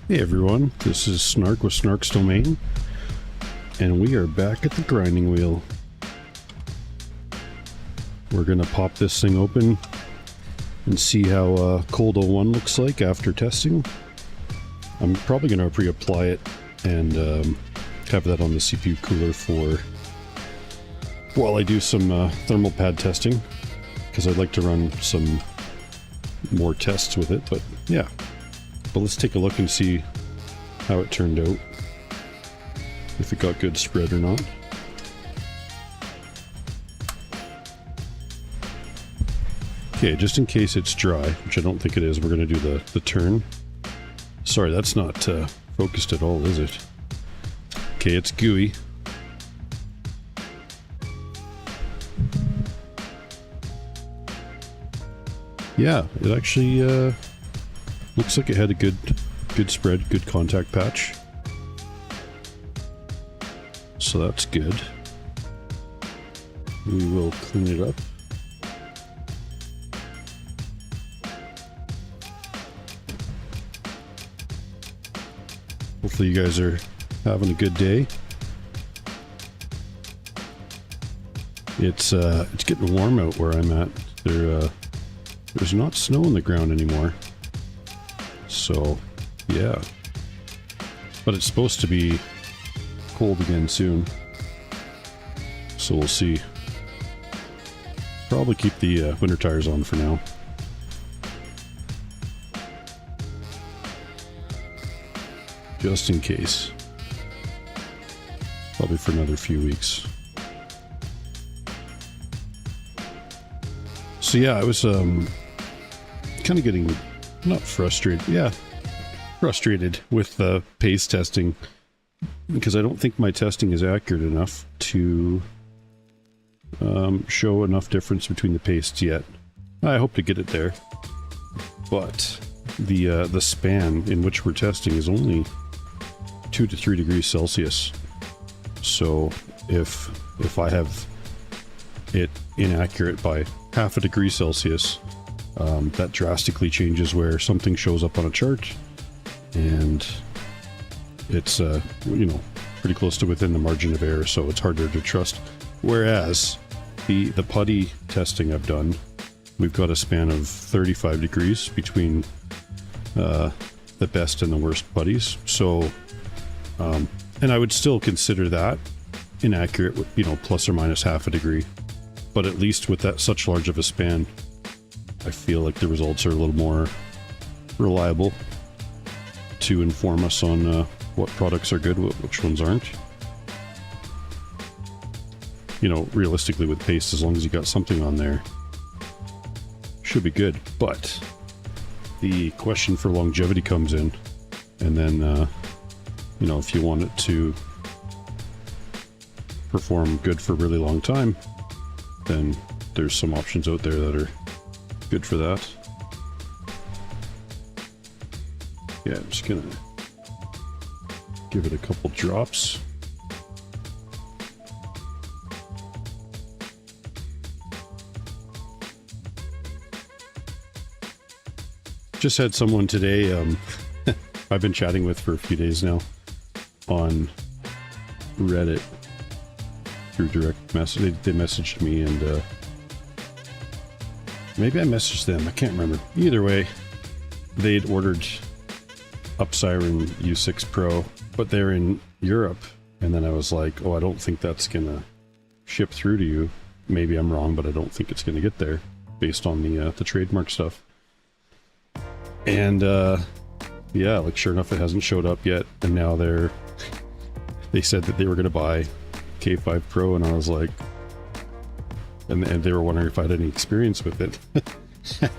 Hey everyone, this is Snark with Snark's Domain, and we are back at the grinding wheel. We're gonna pop this thing open and see how Cold 01 looks like after testing. I'm probably gonna reapply it and have that on the CPU cooler for while I do some thermal pad testing, because I'd like to run some more tests with it. But yeah, but let's take a look and see how it turned out, if it got good spread or not. Okay, just in case it's dry, which I don't think it is, we're going to do the turn. Sorry, that's not focused at all, is it? Okay, it's gooey. Yeah, it actually looks like it had a good spread, good contact patch. So that's good. We will clean it up. Hopefully you guys are having a good day. It's getting warm out where I'm at. There's not snow on the ground anymore. So, yeah. But it's supposed to be cold again soon. So we'll see. Probably keep the winter tires on for now. Just in case. Probably for another few weeks. So yeah, I was kind of getting, not frustrated, yeah, frustrated with pace testing, because I don't think my testing is accurate enough to show enough difference between the pastes yet. I hope to get it there, but the span in which we're testing is only 2 to 3 degrees Celsius. So if I have it inaccurate by half a degree Celsius, that drastically changes where something shows up on a chart, and it's you know, pretty close to within the margin of error, so it's harder to trust. Whereas the putty testing I've done, we've got a span of 35 degrees between the best and the worst putties. So and I would still consider that inaccurate, you know, plus or minus half a degree. But at least with that such large of a span, I feel like the results are a little more reliable to inform us on what products are good, which ones aren't. You know, realistically with paste, as long as you got something on there, should be good. But the question for longevity comes in, and then you know, if you want it to perform good for a really long time, then there's some options out there that are good for that. Yeah, I'm just gonna give it a couple drops. Just had someone today I've been chatting with for a few days now on Reddit through direct message. They messaged me, and maybe I messaged them, I can't remember. Either way, they'd ordered Upsiren U6 Pro, but they're in Europe, and then I was like, oh, I don't think that's gonna ship through to you. Maybe I'm wrong, but I don't think it's gonna get there based on the trademark stuff. And yeah, like sure enough, it hasn't showed up yet, and now they said that they were gonna buy K5 Pro, and I was like, and they were wondering if I had any experience with it.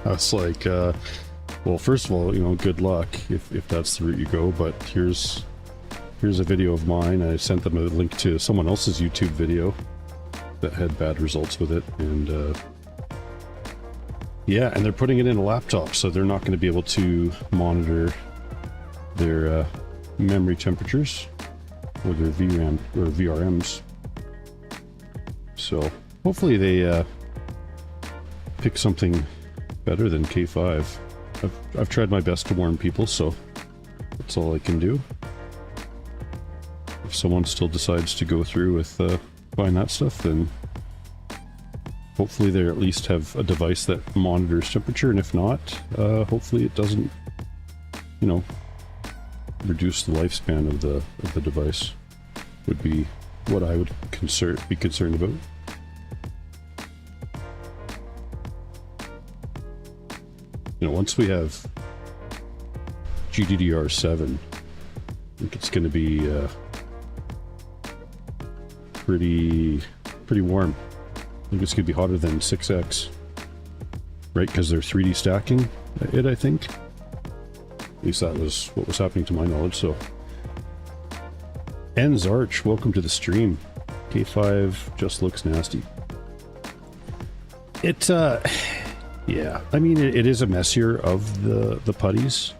I was like, well, first of all, you know, good luck if that's the route you go, but here's a video of mine. I sent them a link to someone else's YouTube video that had bad results with it, and yeah, and they're putting it in a laptop, so they're not going to be able to monitor their memory temperatures or their VRAM or VRMs. So hopefully they pick something better than K5. I've tried my best to warn people, so that's all I can do. If someone still decides to go through with buying that stuff, then hopefully they at least have a device that monitors temperature, and if not, hopefully it doesn't, you know, reduce the lifespan of the device. Would be what I would be concerned about. You know, once we have GDDR7, I think it's going to be pretty warm. I think it's going to be hotter than 6X, right? Because they're 3D stacking it, I think. At least that was what was happening to my knowledge. So, and Zarch, welcome to the stream. K5 just looks nasty. It, yeah, I mean, it is a messier of the putties.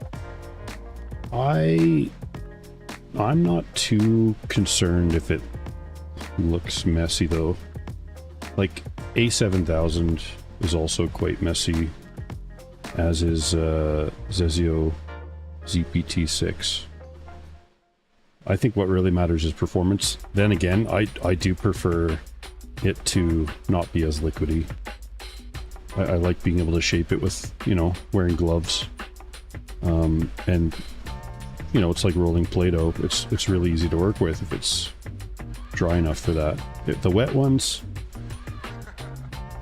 I'm not too concerned if it looks messy though. Like A7000 is also quite messy, as is Zezio ZPT6. I think what really matters is performance. Then again, I do prefer it to not be as liquidy. I like being able to shape it with, you know, wearing gloves. And you know, it's like rolling Play-Doh. It's really easy to work with if it's dry enough for that. The wet ones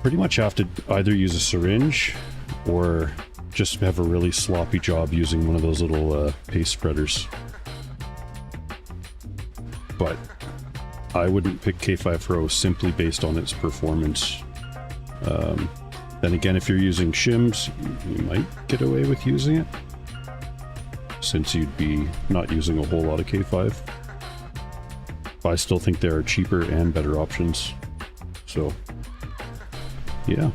pretty much have to either use a syringe or just have a really sloppy job using one of those little paste spreaders. But I wouldn't pick K5 Pro simply based on its performance. Then again, if you're using shims, you might get away with using it, since you'd be not using a whole lot of K5. But I still think there are cheaper and better options. So, yeah.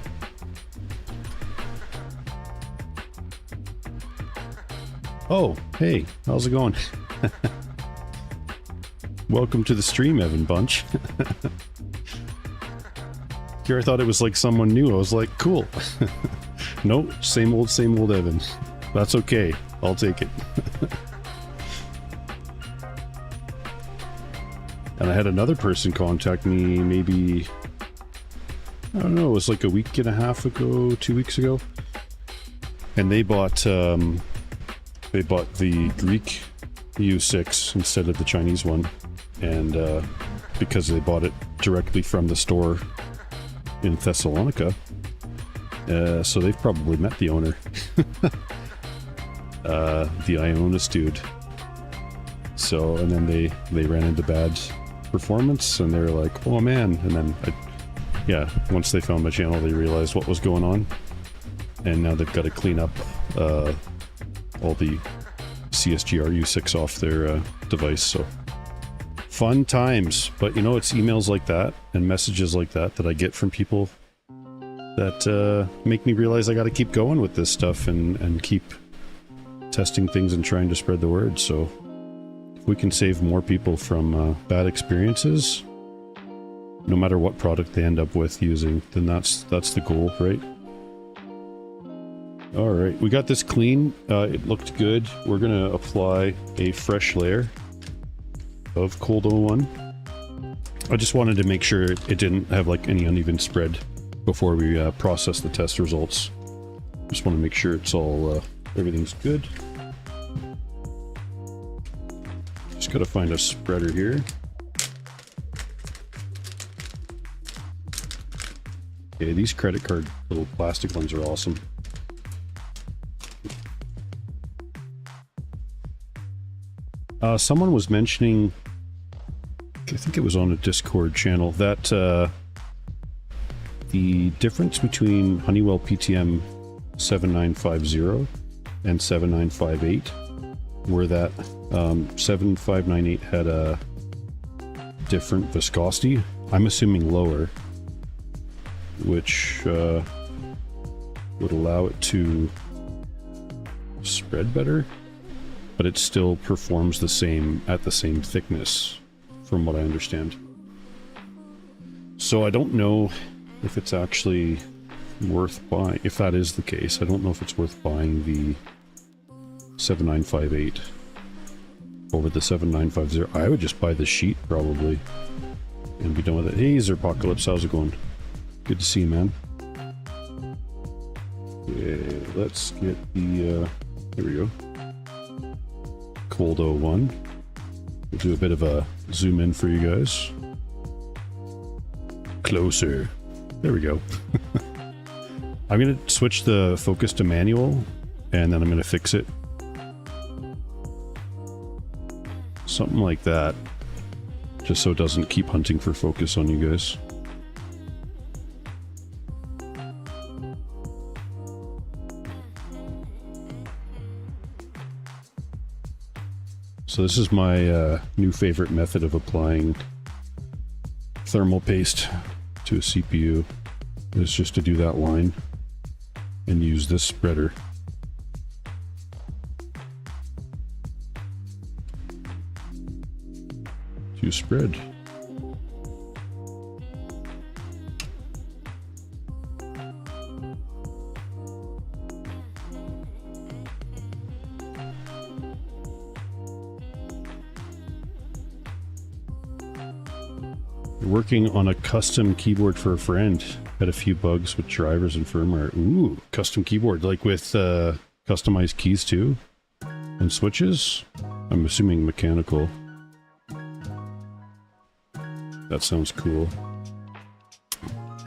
Oh, hey, how's it going? Welcome to the stream, Evan Bunch. Here I thought it was like someone new. I was like, cool. Nope, same old Evan. That's okay. I'll take it. And I had another person contact me maybe, I don't know, it was like a week and a half ago, 2 weeks ago. And they bought the Greek U6 instead of the Chinese one. And because they bought it directly from the store in Thessalonica, so they've probably met the owner. The Ionis dude. So, and then they ran into bad performance, and they were like, oh man. And then, yeah, once they found my channel, they realized what was going on. And now they've got to clean up all the CSGR U6 off their device, so... Fun times, but you know, it's emails like that and messages like that that I get from people that make me realize I got to keep going with this stuff and keep testing things and trying to spread the word. So if we can save more people from bad experiences, no matter what product they end up with using, then that's the goal, right? All right, we got this clean. It looked good. We're gonna apply a fresh layer of Cold 01. I just wanted to make sure it didn't have like any uneven spread before we process the test results. Just want to make sure it's all everything's good. Just gotta find a spreader here. Okay, these credit card little plastic ones are awesome. Someone was mentioning, I think it was on a Discord channel, that the difference between Honeywell PTM 7950 and 7958 were that 7598 had a different viscosity, I'm assuming lower, which would allow it to spread better, but it still performs the same at the same thickness, from what I understand. So I don't know if it's actually worth buying. If that is the case, I don't know if it's worth buying the 7958 over the 7950. I would just buy the sheet probably and be done with it. Hey, Zerpocalypse, how's it going? Good to see you, man. Okay, let's get the here we go. Cold 01. We'll do a bit of a zoom in for you guys. Closer. There we go. I'm going to switch the focus to manual, and then I'm going to fix it. Something like that. Just so it doesn't keep hunting for focus on you guys. So this is my new favorite method of applying thermal paste to a CPU, is just to do that line and use this spreader. To spread. Working on a custom keyboard for a friend. Had a few bugs with drivers and firmware. Ooh, custom keyboard, like with customized keys too, and switches. I'm assuming mechanical. That sounds cool.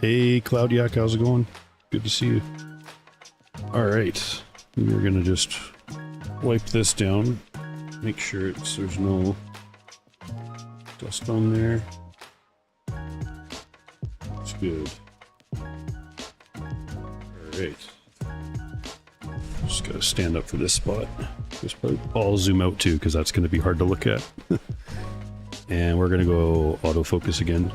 Hey, Cloudiac, how's it going? Good to see you. Alright, we're gonna just wipe this down. Make sure there's no dust on there. That's good. Alright. Just gotta stand up for this spot. I'll zoom out too, because that's gonna be hard to look at. And we're gonna go autofocus again.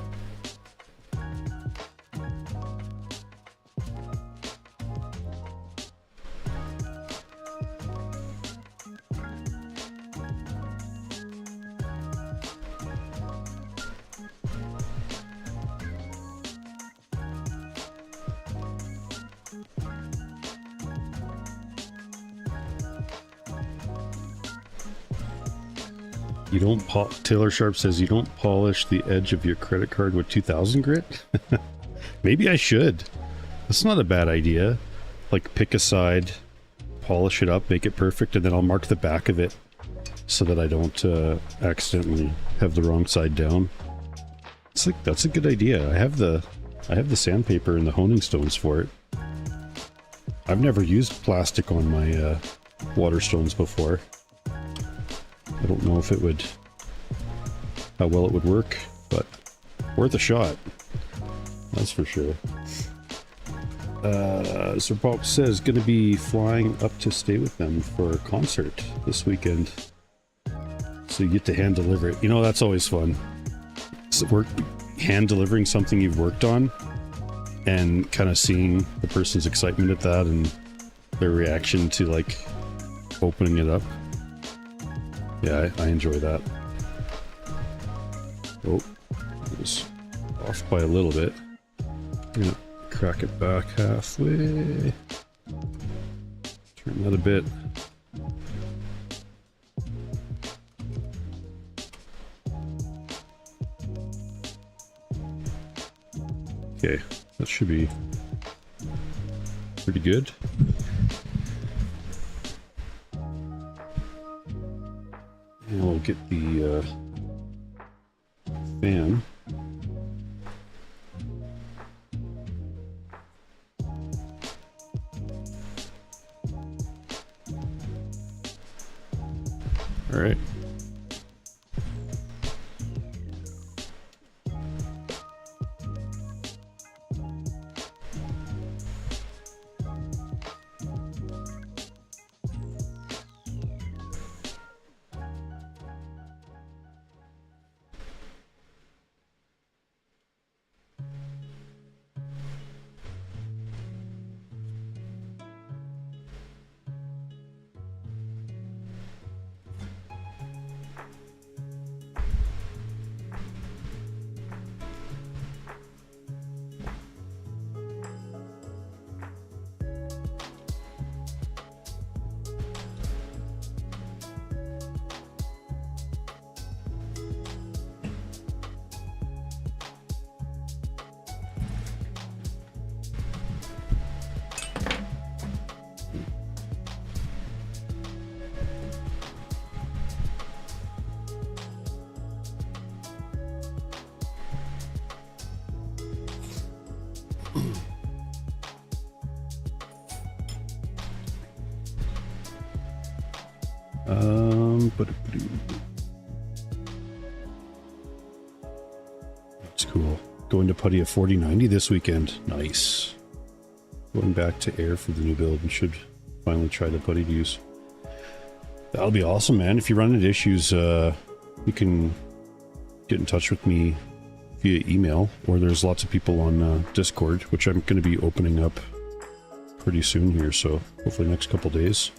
You don't Taylor Sharp says you don't polish the edge of your credit card with 2000 grit? Maybe I should. That's not a bad idea. Like, pick a side, polish it up, make it perfect, and then I'll mark the back of it so that I don't accidentally have the wrong side down. It's like, that's a good idea. I have the sandpaper and the honing stones for it. I've never used plastic on my water stones before. I don't know if it would, how well it would work, but worth a shot. That's for sure. Sir Pop says gonna be flying up to stay with them for a concert this weekend. So you get to hand deliver it. You know, that's always fun. So hand delivering something you've worked on and kind of seeing the person's excitement at that and their reaction to like opening it up. Yeah, I enjoy that. Oh, it was off by a little bit. I'm gonna crack it back halfway. Turn that a bit. Okay, that should be pretty good. And we'll get the fan. All right. But that's cool. Going to putty at 4090 this weekend. Nice. Going back to air for the new build and should finally try the putty to use. That'll be awesome, man. If you run into issues, you can get in touch with me via email, or there's lots of people on Discord, which I'm going to be opening up pretty soon here, so hopefully next couple days.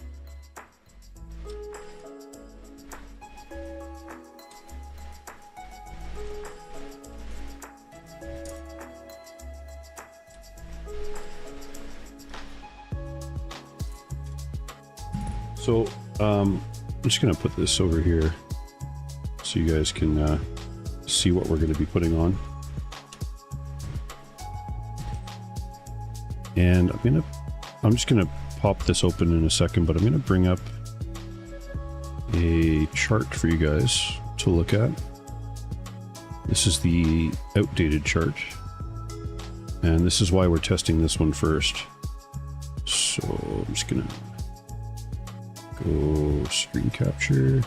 So, I'm just going to put this over here so you guys can see what we're going to be putting on. And I'm just going to pop this open in a second, but I'm going to bring up a chart for you guys to look at. This is the outdated chart. And this is why we're testing this one first. So I'm just gonna go screen capture.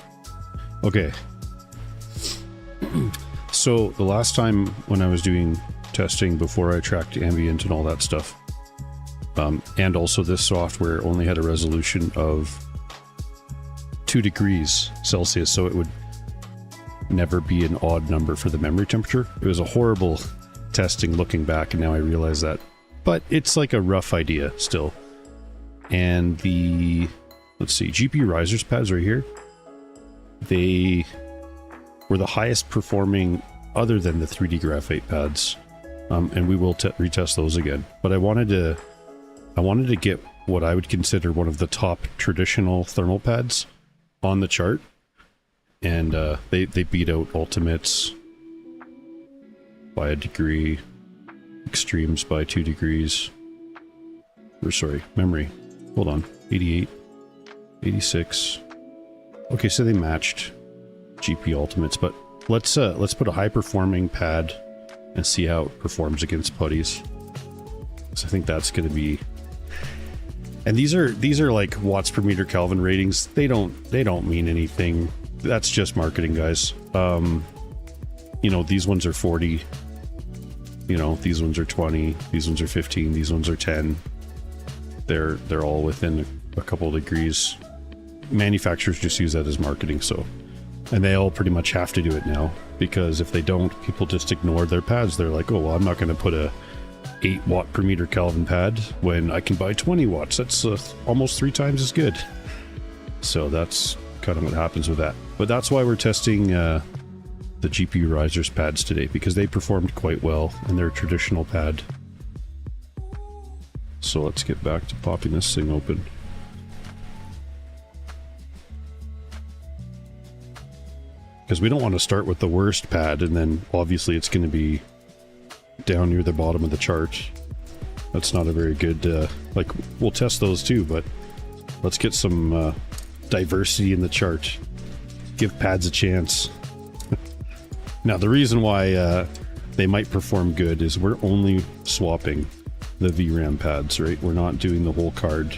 Okay. So the last time when I was doing testing before I tracked ambient and all that stuff, and also this software only had a resolution of 2 degrees Celsius, so it would never be an odd number for the memory temperature. It was a horrible testing looking back, and now I realize that. But it's like a rough idea still. And the, let's see, GPU risers pads right here, they were the highest performing other than the 3D graphite pads. And we will retest those again. But I wanted to get what I would consider one of the top traditional thermal pads on the chart. And they beat out ultimates by 1 degree, extremes by 2 degrees. Or sorry, memory. Hold on. 88, 86. Okay, so they matched GP ultimates, but let's put a high performing pad and see how it performs against putties. So I think that's going to be. And these are like watts per meter Kelvin ratings. They don't mean anything. That's just marketing, guys. You know, these ones are 40. You know, these ones are 20. These ones are 15. These ones are 10. They're all within a couple of degrees. Manufacturers just use that as marketing, so. And they all pretty much have to do it now, because if they don't, people just ignore their pads. They're like, oh, well, I'm not going to put a 8 watt per meter Kelvin pad when I can buy 20 watts. That's almost 3 times as good. So that's kind of what happens with that. But that's why we're testing the GPU risers pads today, because they performed quite well in their traditional pad. So let's get back to popping this thing open. Because we don't want to start with the worst pad, and then obviously it's going to be down near the bottom of the chart. That's not a very good, like, we'll test those too, but let's get some diversity in the chart. Give pads a chance. Now, the reason why they might perform good is we're only swapping the VRAM pads, right? We're not doing the whole card.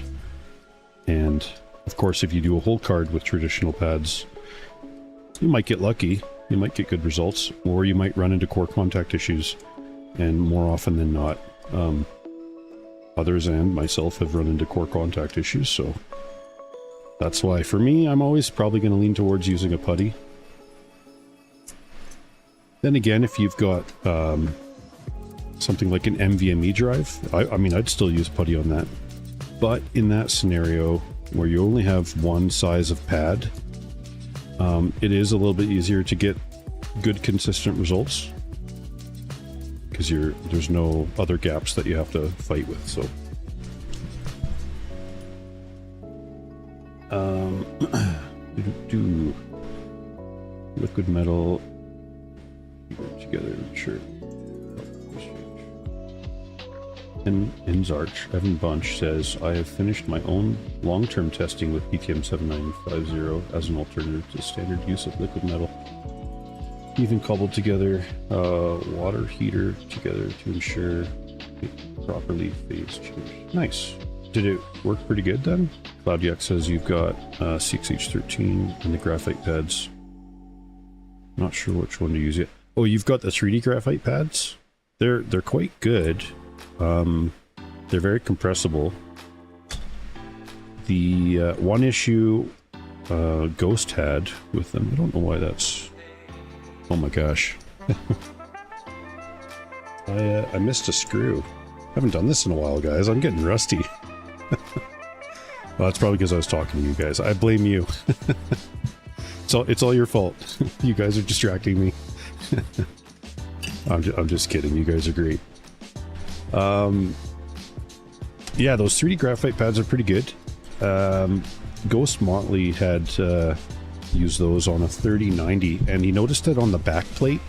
And, of course, if you do a whole card with traditional pads, you might get lucky, you might get good results, or you might run into core contact issues, and more often than not, others and myself have run into core contact issues, so that's why, for me, I'm always probably going to lean towards using a putty. Then again, if you've got something like an NVMe drive, I mean, I'd still use putty on that. But in that scenario, where you only have one size of pad, it is a little bit easier to get good consistent results, because there's no other gaps that you have to fight with. So liquid metal together, sure. And Inzarch, Evan Bunch says, I have finished my own long-term testing with PTM 7950 as an alternative to standard use of liquid metal. Even cobbled together water heater together to ensure it properly phase change. Nice. Did it work pretty good then? Cloudyak says you've got CXH13 and the graphite pads. Not sure which one to use yet. Oh, you've got the 3D graphite pads? They're quite good. They're very compressible. The one issue Ghost had with them, I don't know why that's... Oh my gosh. I missed a screw. I haven't done this in a while, guys. I'm getting rusty. Well, that's probably because I was talking to you guys. I blame you. It's all your fault. You guys are distracting me. I'm just kidding. You guys are great. Yeah, those 3D graphite pads are pretty good. Ghost Motley had used those on a 3090, and he noticed it on the back plate,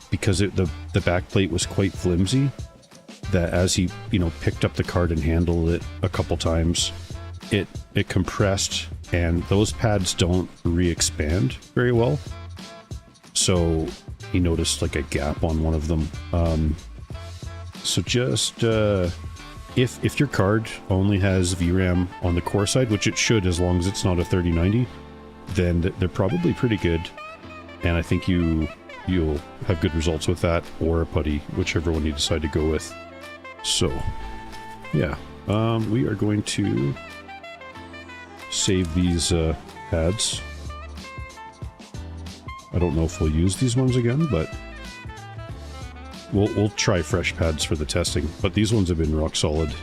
because the back plate was quite flimsy, that as he, you know, picked up the card and handled it a couple times, it compressed and those pads don't re-expand very well. So he noticed like a gap on one of them. So just if your card only has VRAM on the core side, which it should as long as it's not a 3090, then they're probably pretty good. And I think you'll have good results with that, or a putty, whichever one you decide to go with. So yeah, we are going to save these pads. I don't know if we'll use these ones again, but we'll try fresh pads for the testing. But these ones have been rock solid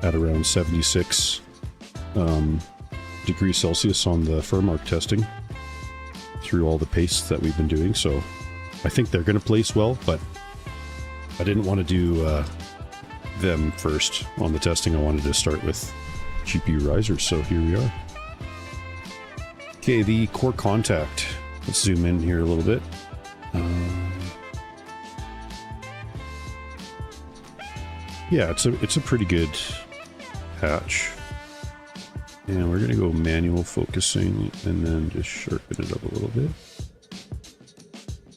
at around 76 degrees Celsius on the Furmark testing through all the pastes that we've been doing. So I think they're going to place well, but I didn't want to do them first on the testing. I wanted to start with GPU risers, so here we are. Okay, the core contact. Let's zoom in here a little bit. Yeah, it's a pretty good patch. And we're gonna go manual focusing and then just sharpen it up a little bit.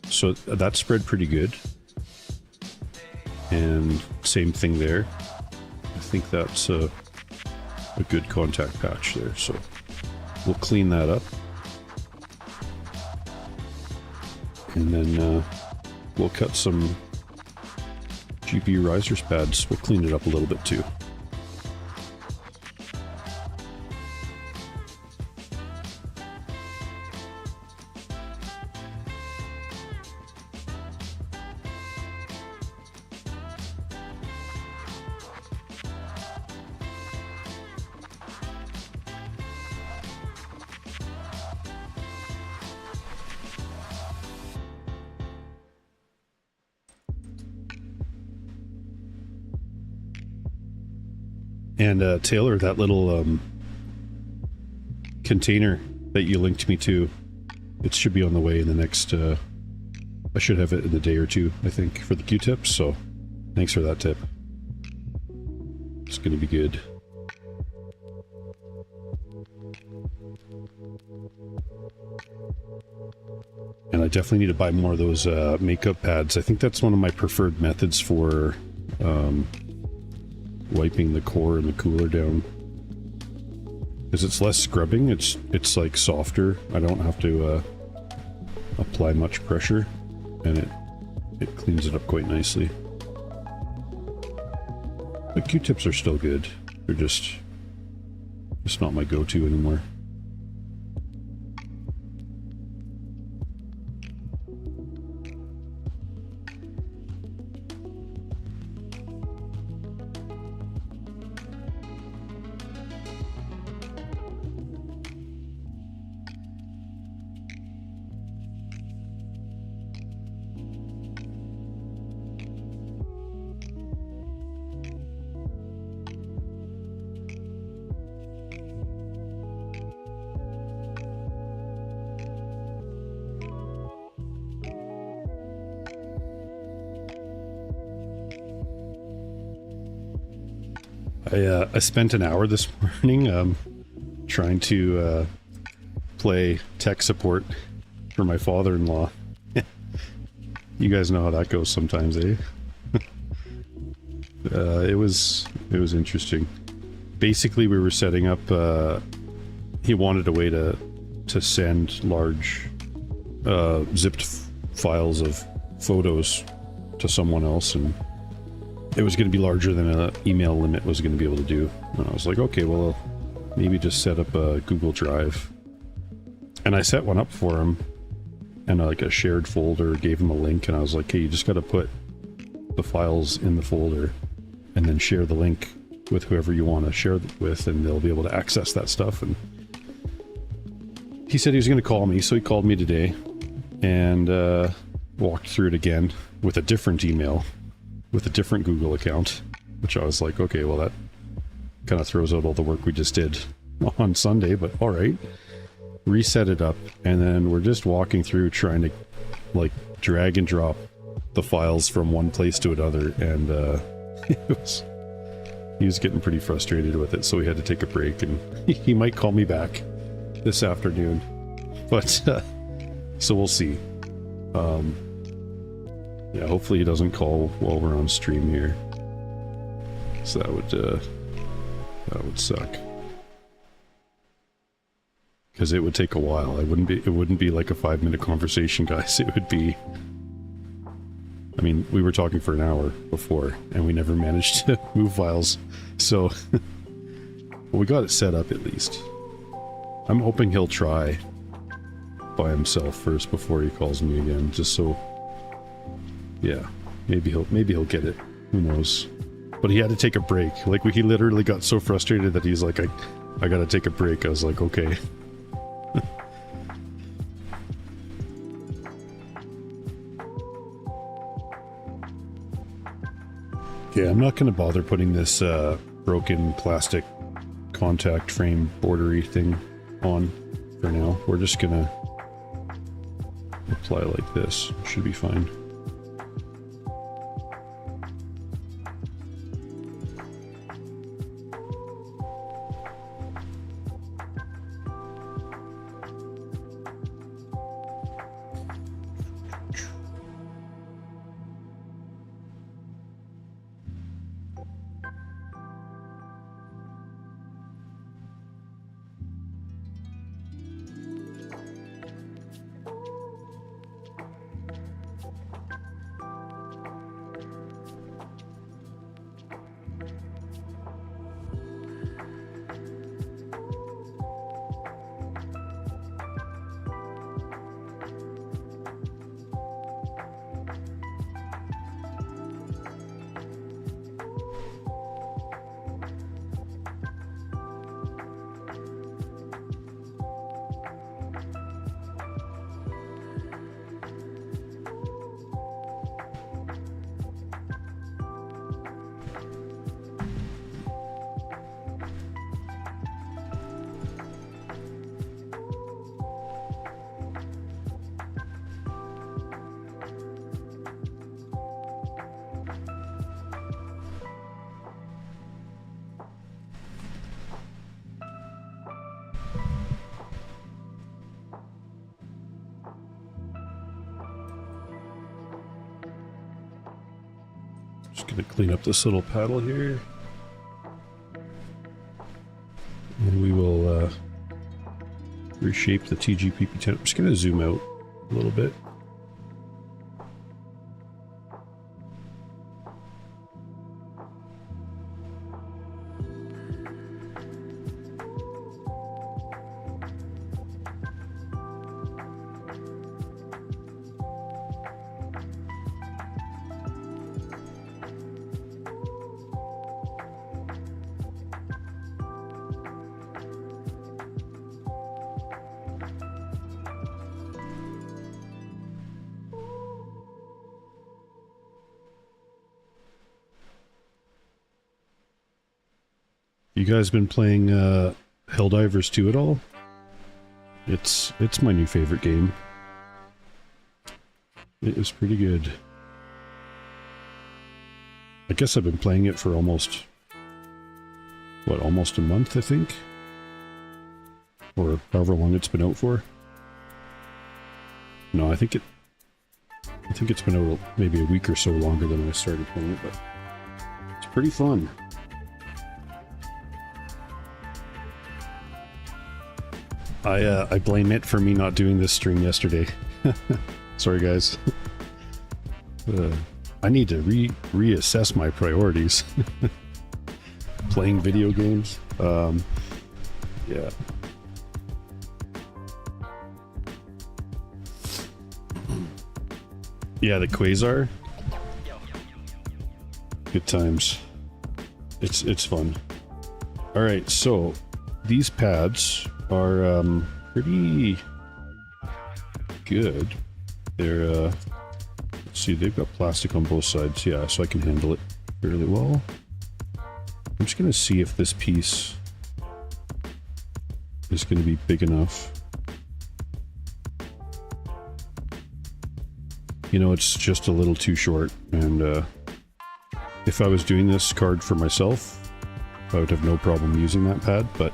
So that spread pretty good. And same thing there. I think that's a good contact patch there. So we'll clean that up. And then we'll cut some GPU risers pads. We'll clean it up a little bit too. And Taylor, that little container that you linked me to, it should be on the way in the next, I should have it in a day or two, I think, for the Q-tips, so thanks for that tip. It's gonna be good. And I definitely need to buy more of those makeup pads. I think that's one of my preferred methods for wiping the core and the cooler down, because it's less scrubbing. It's like softer. I don't have to apply much pressure, and it cleans it up quite nicely. The Q-tips are still good. They're just not my go-to anymore. I spent an hour this morning trying to play tech support for my father-in-law. You guys know how that goes sometimes, eh? It was interesting. Basically, we were setting up. He wanted a way to send large zipped files of photos to someone else, and it was going to be larger than an email limit was going to be able to do. And I was like, okay, well, maybe just set up a Google Drive. And I set one up for him, and like a shared folder, gave him a link, and I was like, hey, you just got to put the files in the folder and then share the link with whoever you want to share it with, and they'll be able to access that stuff. And he said he was going to call me, so he called me today and walked through it again with a different email, with a different Google account, which I was like, okay, well, that kind of throws out all the work we just did on Sunday, but all right. Reset it up, and then we're just walking through trying to like drag and drop the files from one place to another, and he was getting pretty frustrated with it, so we had to take a break, and he might call me back this afternoon. But, so we'll see. Yeah, hopefully he doesn't call while we're on stream here. So that would suck. Because it would take a while. It wouldn't be like a 5-minute conversation, guys. It would be... I mean, we were talking for an hour before, and we never managed to move files. So, well, we got it set up at least. I'm hoping he'll try by himself first before he calls me again, just so... Yeah, maybe he'll get it. Who knows? But he had to take a break. Like, he literally got so frustrated that he's like, I gotta take a break. I was like, okay. Yeah, I'm not going to bother putting this broken plastic contact frame bordery thing on for now. We're just going to apply like this. Should be fine. Just gonna clean up this little paddle here. And we will reshape the TGPP10. I'm just gonna zoom out a little bit. You guys been playing Helldivers 2 at all? It's my new favorite game. It is pretty good. I guess I've been playing it for almost a month, I think? Or however long it's been out for. No, I think it's been out maybe a week or so longer than I started playing it, but it's pretty fun. I blame it for me not doing this stream yesterday. Sorry, guys. I need to reassess my priorities. Playing video games. Yeah. Yeah, the Quasar. Good times. It's fun. All right, so these pads are pretty good. They're let's see, they've got plastic on both sides, yeah, so I can handle it fairly well. I'm just gonna see if this piece is gonna be big enough. You know, it's just a little too short, and if I was doing this card for myself, I would have no problem using that pad, but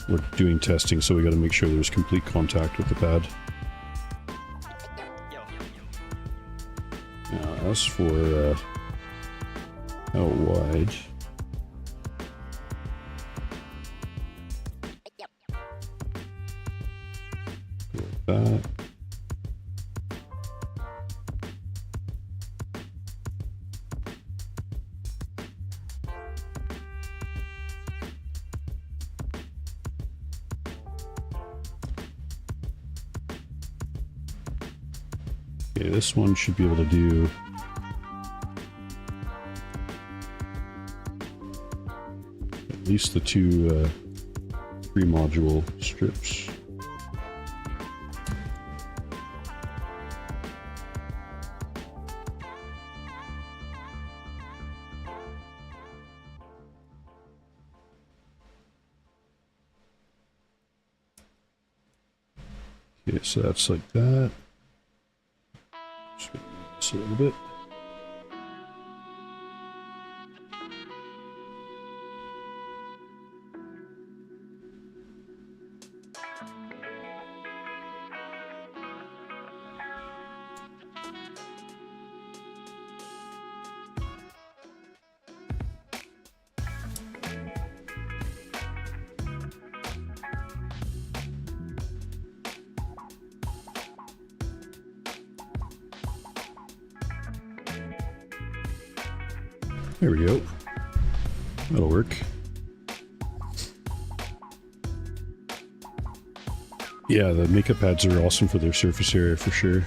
we're doing testing, so we got to make sure there's complete contact with the pad. Now, as for how wide, like that. Okay, this one should be able to do at least the two 3-module strips. Okay, so that's like that. Just a little bit. There we go. That'll work. Yeah, the makeup pads are awesome for their surface area for sure.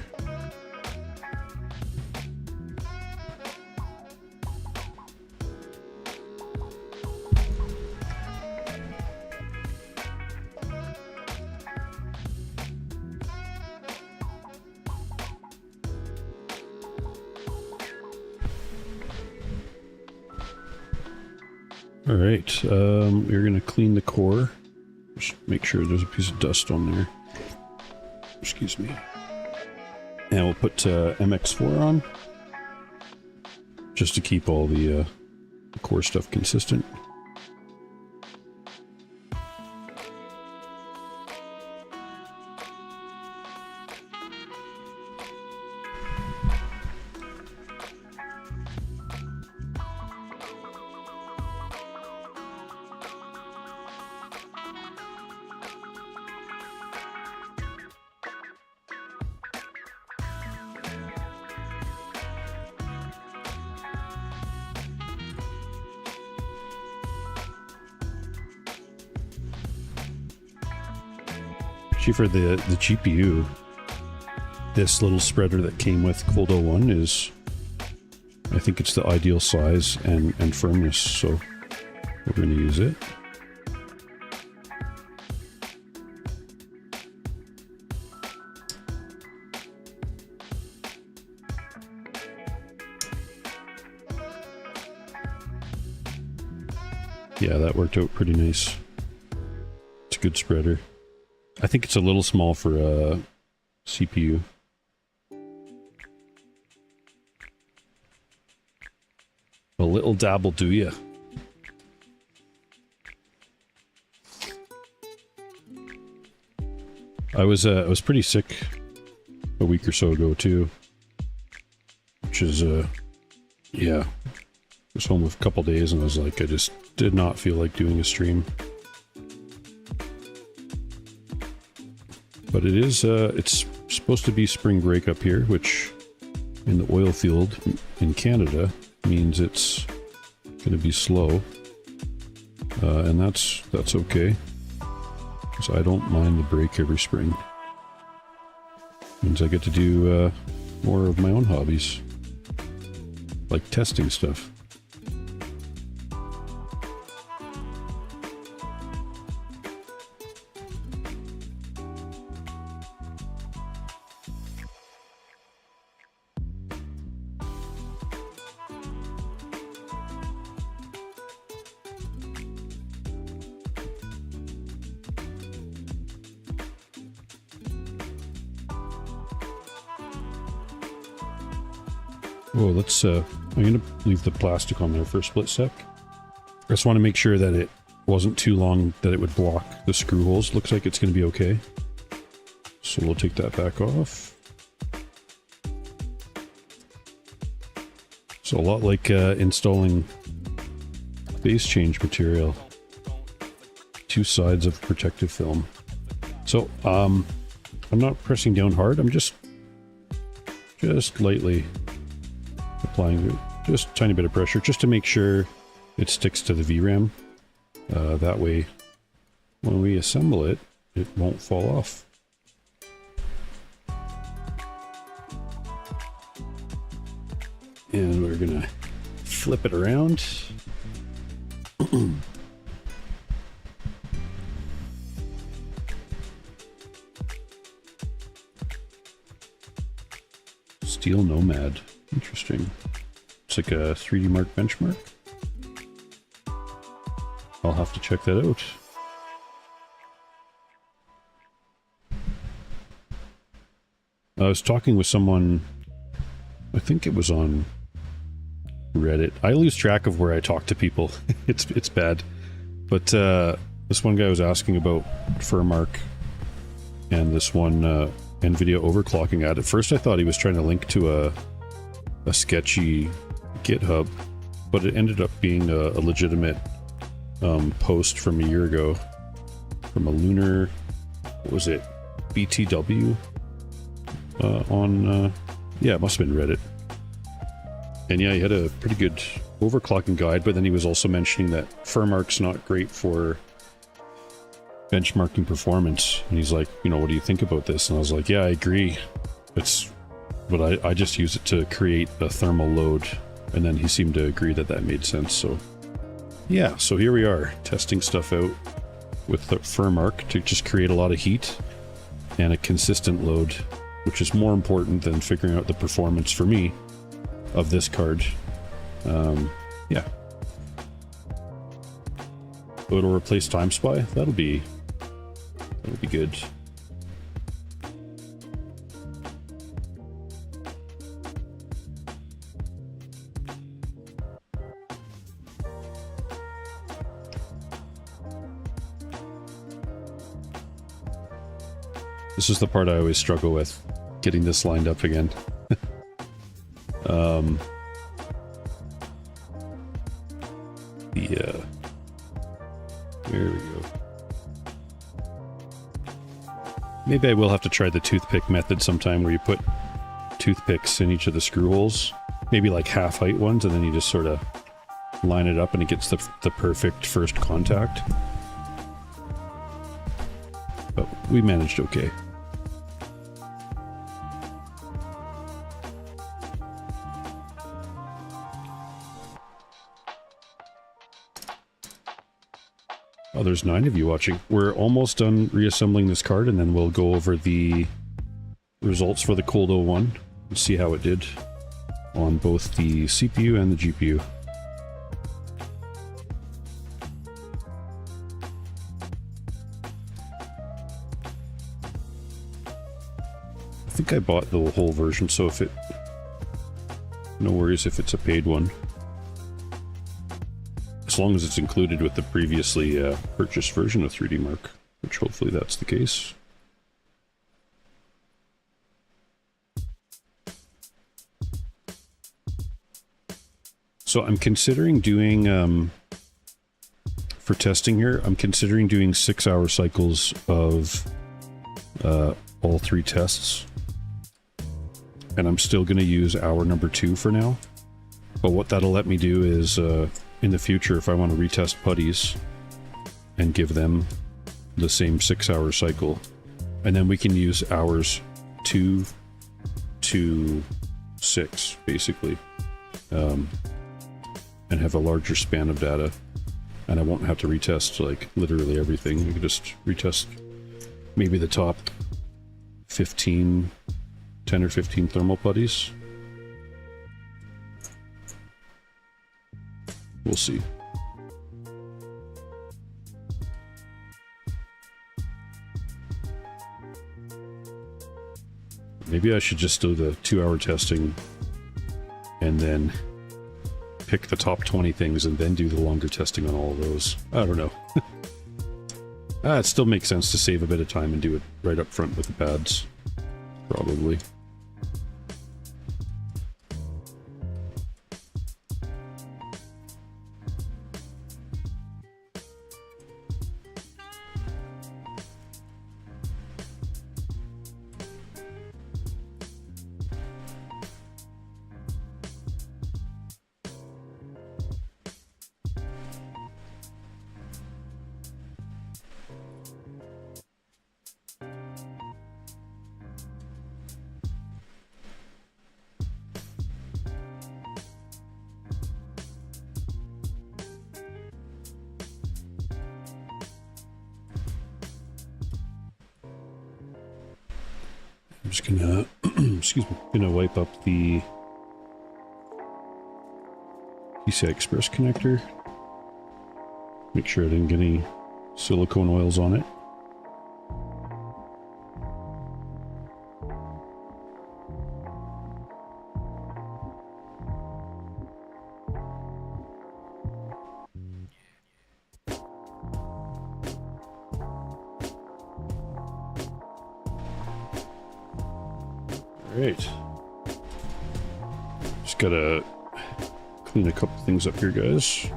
All right, we're gonna clean the core. Just make sure there's a piece of dust on there. Excuse me. And we'll put MX4 on, just to keep all the core stuff consistent. Actually, for the GPU, this little spreader that came with Cold 01 is, I think it's the ideal size and firmness, so we're going to use it. Yeah, that worked out pretty nice. It's a good spreader. I think it's a little small for a CPU. A little dab will do ya. I was pretty sick a week or so ago too, which is yeah. I was home with a couple days and I was like, I just did not feel like doing a stream. But it is, it's supposed to be spring break up here, which in the oil field in Canada means it's going to be slow. And that's okay, because I don't mind the break every spring. Means I get to do more of my own hobbies, like testing stuff. Whoa, let's, I'm gonna leave the plastic on there for a split sec. I just want to make sure that wasn't too long that it would block the screw holes. Looks like it's going to be okay. So we'll take that back off. So a lot like installing phase change material. Two sides of protective film. So I'm not pressing down hard. I'm just lightly applying just a tiny bit of pressure just to make sure it sticks to the VRAM. That way, when we assemble it, it won't fall off. And we're gonna flip it around. Steel Nomad. Interesting. It's like a 3D Mark benchmark. I'll have to check that out. I was talking with someone, I think it was on Reddit. I lose track of where I talk to people. It's bad. But this one guy was asking about FurMark and this one NVIDIA overclocking ad. At first I thought he was trying to link to a sketchy GitHub, but it ended up being a legitimate post from a year ago from a lunar, what was it, BTW on, yeah, it must have been Reddit. And yeah, he had a pretty good overclocking guide, but then he was also mentioning that FurMark's not great for benchmarking performance. And he's like, you know, what do you think about this? And I was like, yeah, I agree. But I just use it to create a thermal load. And then he seemed to agree that that made sense. So yeah, so here we are testing stuff out with the FurMark to just create a lot of heat and a consistent load, which is more important than figuring out the performance for me of this card. Yeah. So it'll replace Time Spy. That'll be good. This is the part I always struggle with, getting this lined up again. There we go. Maybe I will have to try the toothpick method sometime, where you put toothpicks in each of the screw holes, maybe like half height ones, and then you just sort of line it up and it gets the perfect first contact. But we managed okay. Oh, there's 9 of you watching. We're almost done reassembling this card, and then we'll go over the results for the Cold 01 and see how it did on both the CPU and the GPU. I think I bought the whole version, so if it... no worries if it's a paid one. As long as it's included with the previously purchased version of 3D Mark, which hopefully that's the case. So I'm considering doing, for testing here, I'm considering doing 6-hour cycles of all 3 tests. And I'm still going to use hour number 2 for now. But what that'll let me do is... in the future, if I want to retest putties and give them the same 6-hour cycle, and then we can use hours 2 to 6, basically, and have a larger span of data, and I won't have to retest, like, literally everything. We can just retest maybe the top 10 or 15 thermal putties. We'll see. Maybe I should just do the 2-hour testing and then pick the top 20 things and then do the longer testing on all of those. I don't know. It still makes sense to save a bit of time and do it right up front with the pads. Probably. I'm just gonna, excuse me, gonna wipe up the PCI Express connector. Make sure I didn't get any silicone oils on it. Alright. Just gotta clean a couple things up here, guys.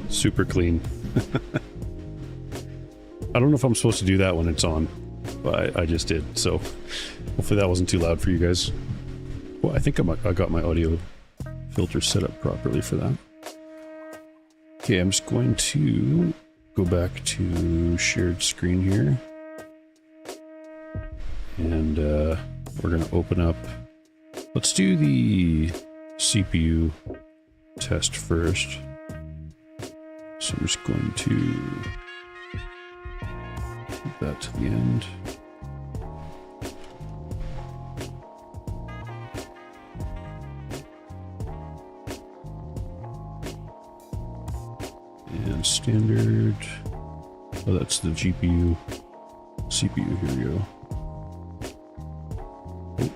Super clean. I don't know if I'm supposed to do that when it's on, but I just did, so hopefully that wasn't too loud for you guys. Well, I think I got my audio filter set up properly for that. Okay, I'm just going to go back to shared screen here. And we're going to open up... Let's do the CPU test first. So I'm just going to put that to the end. And standard. Oh, that's the GPU. CPU, here we go. Oh,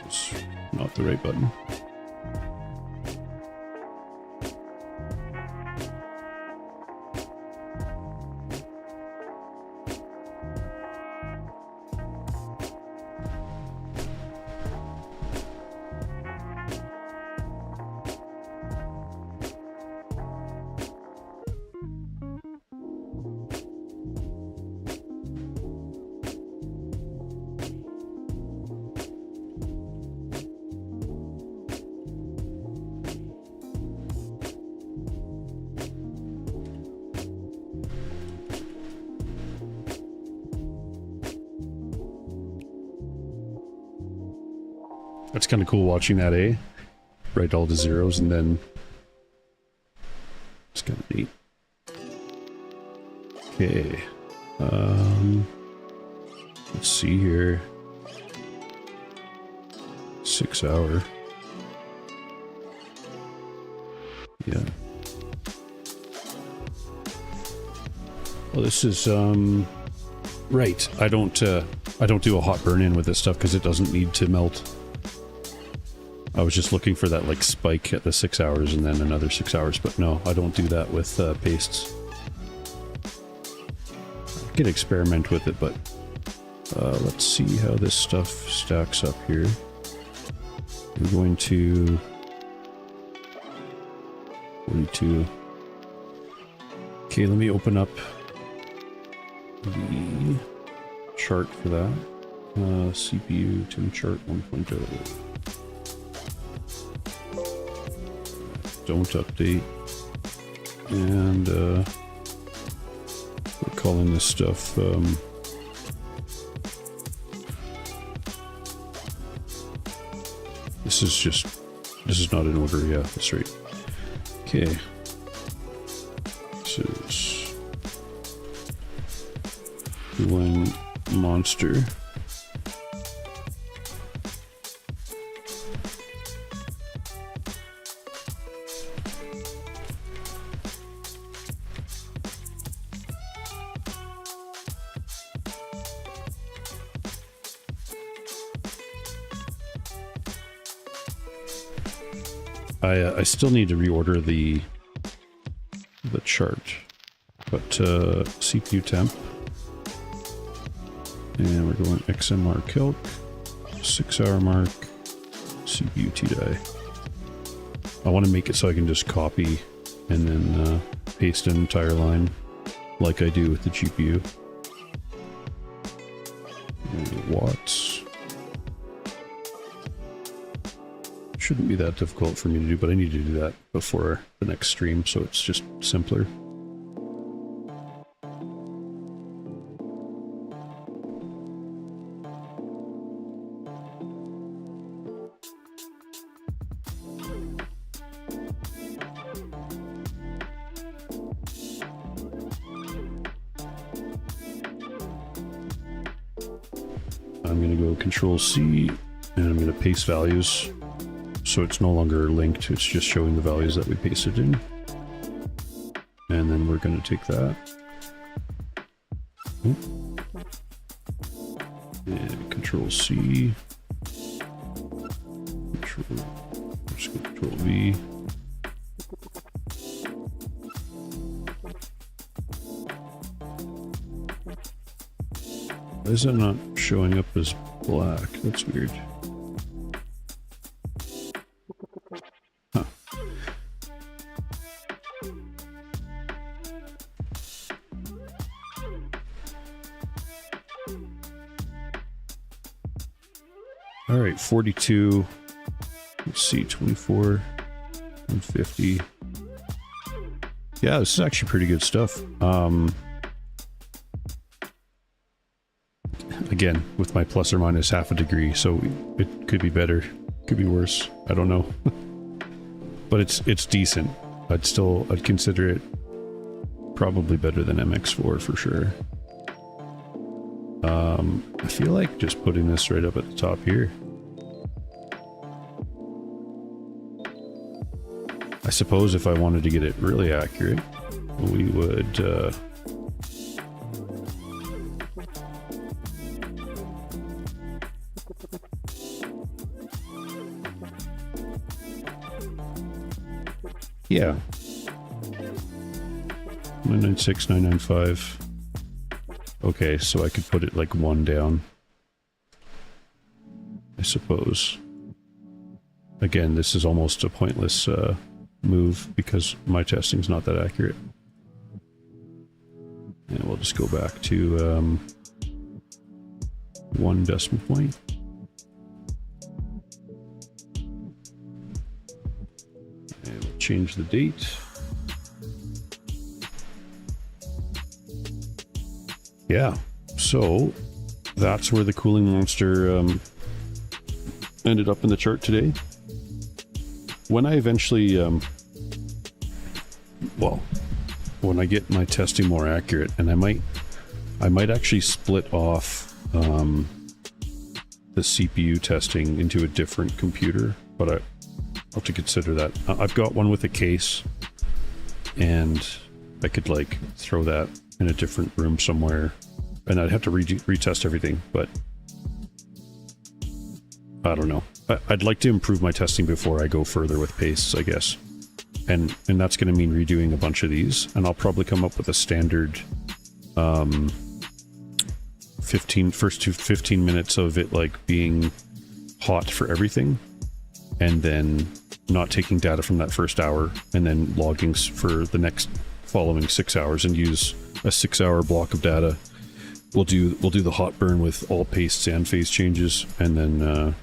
that's not the right button. That's kind of cool watching that, eh? Write all the zeros and then... It's kind of neat. Okay. Let's see here. 6 hour. Yeah. Well, this is, right. I don't do a hot burn-in with this stuff because it doesn't need to melt. I was just looking for that, like, spike at the 6 hours and then another 6 hours, but no, I don't do that with pastes. I can experiment with it, but let's see how this stuff stacks up here. We're going to 42. Okay, let me open up the chart for that. CPU Tim chart 1.0. Don't update. And calling this stuff? This is not in order. Yeah, that's right. Okay. This is cooling monster. I still need to reorder the chart, but CPU temp, and we're going XMR calc, 6 hour mark, CPU TDI. I want to make it so I can just copy and then paste an entire line like I do with the GPU. Watts. Shouldn't be that difficult for me to do, but I need to do that before the next stream, so it's just simpler. I'm going to go Control C, and I'm going to paste values. So it's no longer linked, it's just showing the values that we pasted in. And then we're going to take that. And Control C. Control V. Why is that not showing up as black? That's weird. All right, 42. Let's see, 24 and 50. Yeah, this is actually pretty good stuff. Again, with my plus or minus half a degree, so it could be better, could be worse. I don't know, but it's decent. I'd consider it probably better than MX4 for sure. I feel like just putting this right up at the top here. I suppose if I wanted to get it really accurate, we would yeah, 996, 995. Okay, so I could put it like one down, I suppose. Again, this is almost a pointless move because my testing's not that accurate. And we'll just go back to 1 decimal point. And we'll change the date. Yeah, so that's where the cooling monster ended up in the chart today. When I eventually, well, when I get my testing more accurate, and I might actually split off the CPU testing into a different computer, but I'll have to consider that. I've got one with a case, and I could like throw that in a different room somewhere, and I'd have to retest everything, but I don't know. I'd like to improve my testing before I go further with pastes, I guess. And that's going to mean redoing a bunch of these, and I'll probably come up with a standard first 15 minutes of it like being hot for everything, and then not taking data from that first hour, and then logging for the next following 6 hours, and use a 6 hour block of data. We'll do the hot burn with all pastes and phase changes, and then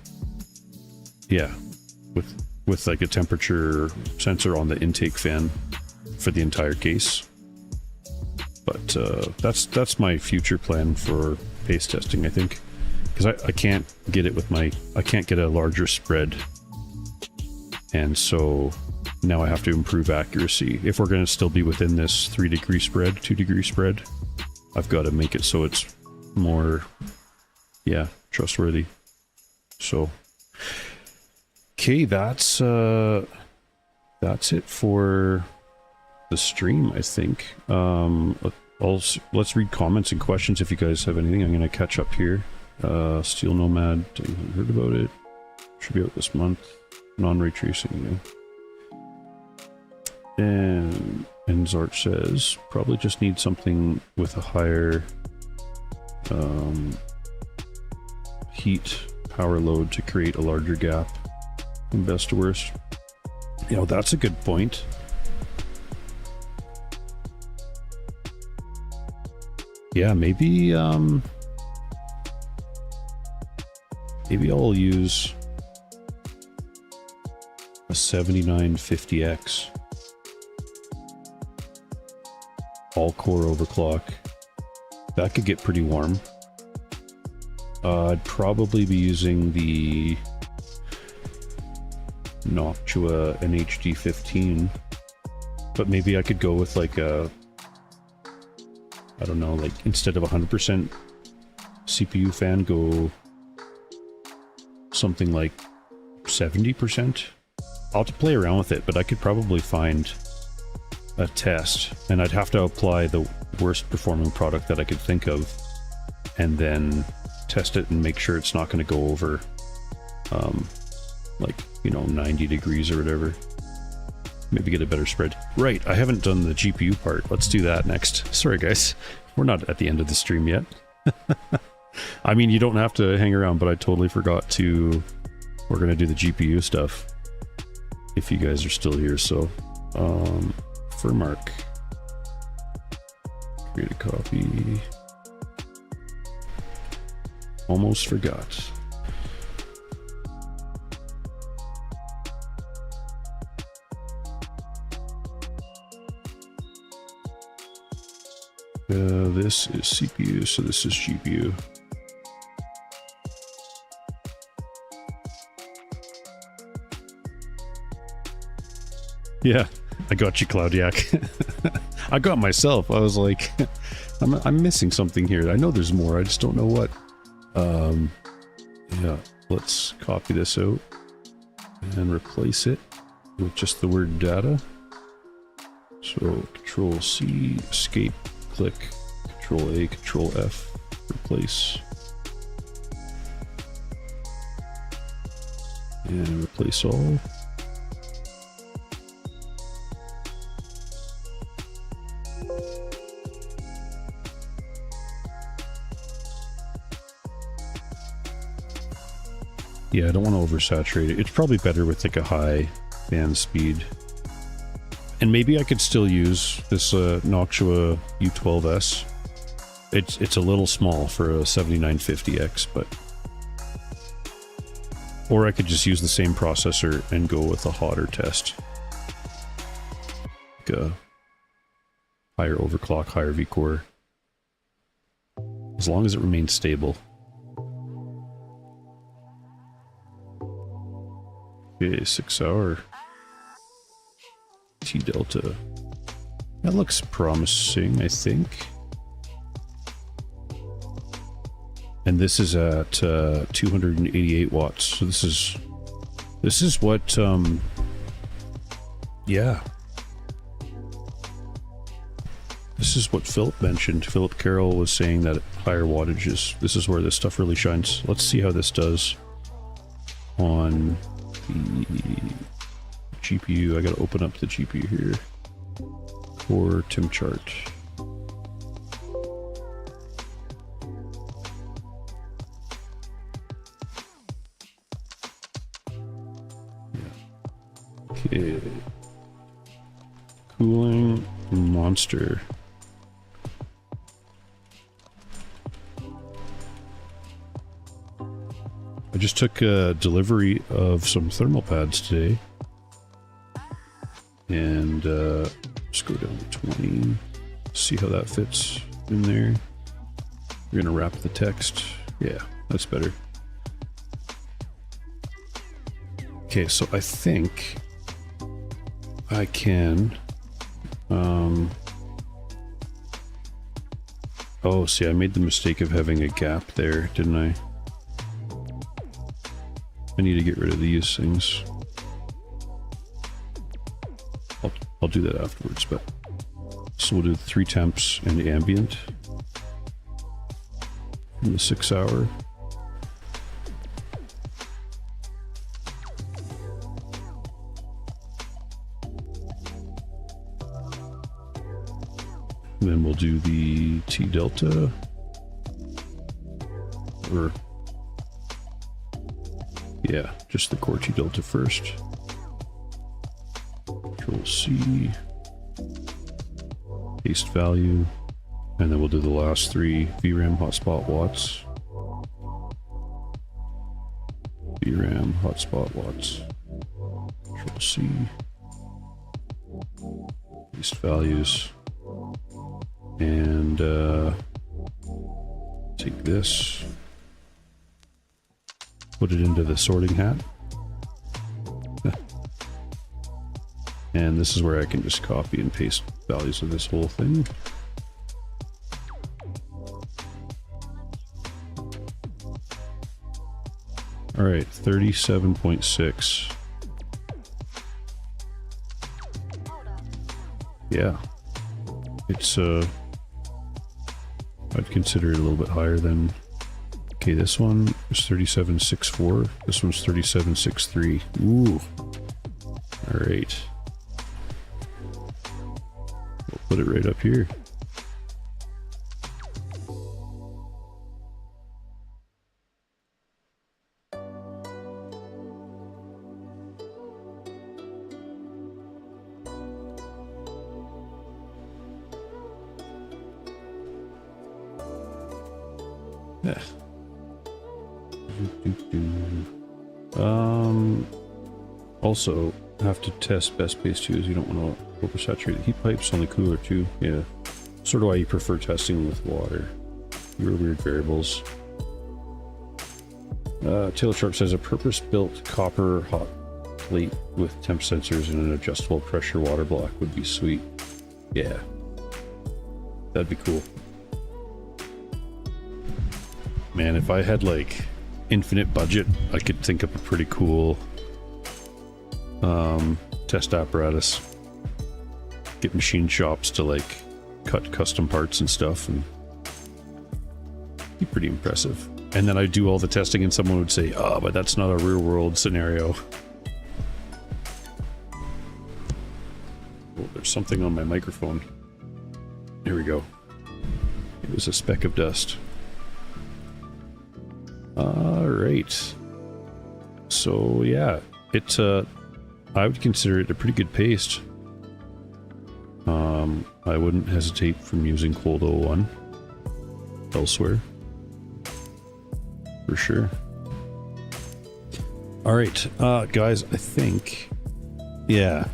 yeah, with like a temperature sensor on the intake fan for the entire case. But that's my future plan for pace testing, I think, because I can't get it with I can't get a larger spread, and so now I have to improve accuracy. If we're going to still be within this 3-degree spread, 2-degree spread, I've got to make it so it's more, yeah, trustworthy. So, okay, that's it for the stream, I think. Let's read comments and questions if you guys have anything. I'm going to catch up here. Steel Nomad, I haven't heard about it. Should be out this month. Non-ray tracing, you know. And Zart says, probably just need something with a higher heat power load to create a larger gap from best to worst. You know, that's a good point. Yeah, maybe I'll use a 7950X all-core overclock. That could get pretty warm. I'd probably be using the Noctua NHD15, but maybe I could go with like a, I don't know, like instead of 100% CPU fan, go something like 70%. I'll have to play around with it, but I could probably find a test, and I'd have to apply the worst performing product that I could think of, and then test it and make sure it's not going to go over, like, you know, 90 degrees or whatever. Maybe get a better spread. Right, I haven't done the GPU part. Let's do that next. Sorry, guys. We're not at the end of the stream yet. I mean, you don't have to hang around, but I totally forgot to... We're going to do the GPU stuff. If you guys are still here, so... for Mark. Create a copy. Almost forgot. This is CPU, so this is GPU. Yeah, I got you, Cloudiac. I got myself. I was like, I'm missing something here. I know there's more. I just don't know what. Yeah, let's copy this out and replace it with just the word data. So Control C, escape, click, Control A, Control F, replace. And replace all. Yeah, I don't want to oversaturate it. It's probably better with like a high fan speed. And maybe I could still use this Noctua U12S. It's a little small for a 7950X, but... Or I could just use the same processor and go with a hotter test. Like a higher overclock, higher V-core. As long as it remains stable. Okay, 6 hour T delta. That looks promising, I think. And this is at 288 watts. So this is what yeah. This is what Philip mentioned. Philip Carroll was saying that at higher wattages, this is where this stuff really shines. Let's see how this does on the GPU. I gotta open up the GPU here. Core Tim chart. Okay. Cooling monster. I just took a delivery of some thermal pads today. And just go down to 20. See how that fits in there. We're gonna wrap the text. Yeah, that's better. Okay, so I think I can, oh, see, I made the mistake of having a gap there, didn't I? I need to get rid of these things. I'll do that afterwards, but so we'll do 3 temps and ambient in the 6 hour. And then we'll do the T delta, or yeah, just the core T delta first. Control C, paste value, and then we'll do the last 3 VRAM hotspot watts. VRAM hotspot watts. Control C, paste values, and take this, put it into the sorting hat. And this is where I can just copy and paste values of this whole thing. All right, 37.6. Yeah, it's I'd consider it a little bit higher than. Okay, this one is 37.64. This one's 37.63. Ooh. All right. We'll put it right up here. Yeah. Also have to test best base 2 as you don't want to oversaturate the heat pipes on the cooler too. Yeah, sort of why you prefer testing with water. Your weird variables. Taylor Sharp says a purpose-built copper hot plate with temp sensors and an adjustable pressure water block would be sweet. Yeah, that'd be cool. Man, if I had like infinite budget, I could think up a pretty cool test apparatus. Get machine shops to like cut custom parts and stuff, and be pretty impressive. And then I do all the testing and someone would say, oh, but that's not a real world scenario. Oh, there's something on my microphone. Here we go. It was a speck of dust. Alright. So yeah, it's I would consider it a pretty good paste. I wouldn't hesitate from using Cold 01 elsewhere. For sure. Alright, guys, I think, yeah.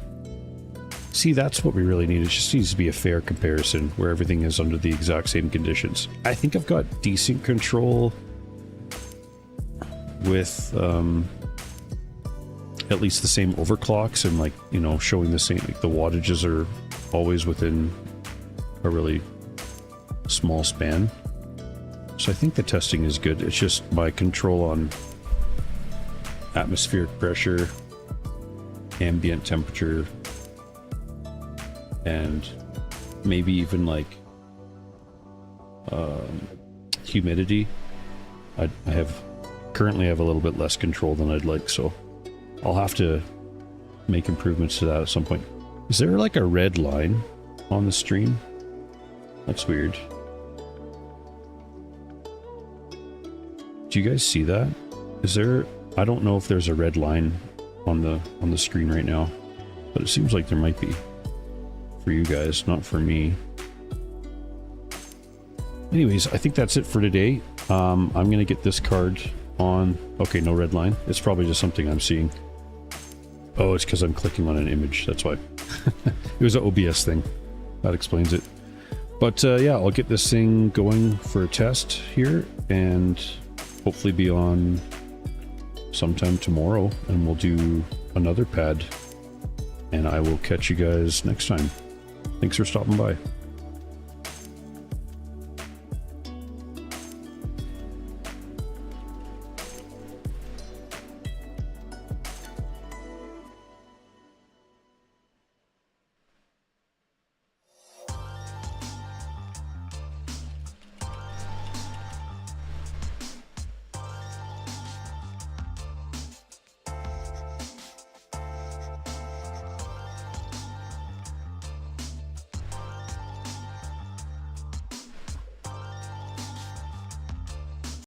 See, that's what we really need. It just needs to be a fair comparison where everything is under the exact same conditions. I think I've got decent control with at least the same overclocks and, like, you know, showing the same, like the wattages are always within a really small span. So I think the testing is good. It's just my control on atmospheric pressure, ambient temperature, and maybe even like humidity. I currently have a little bit less control than I'd like, so I'll have to make improvements to that at some point. Is there like a red line on the stream? That's weird. Do you guys see that? Is there, I don't know if there's a red line on the screen right now, but it seems like there might be for you guys, not for me. Anyways, I think that's it for today. I'm gonna get this card on. Okay, no red line. It's probably just something I'm seeing. Oh, it's because I'm clicking on an image, that's why. It was an OBS thing. That explains it. But yeah, I'll get this thing going for a test here and hopefully be on sometime tomorrow, and we'll do another pad. And I will catch you guys next time. Thanks for stopping by.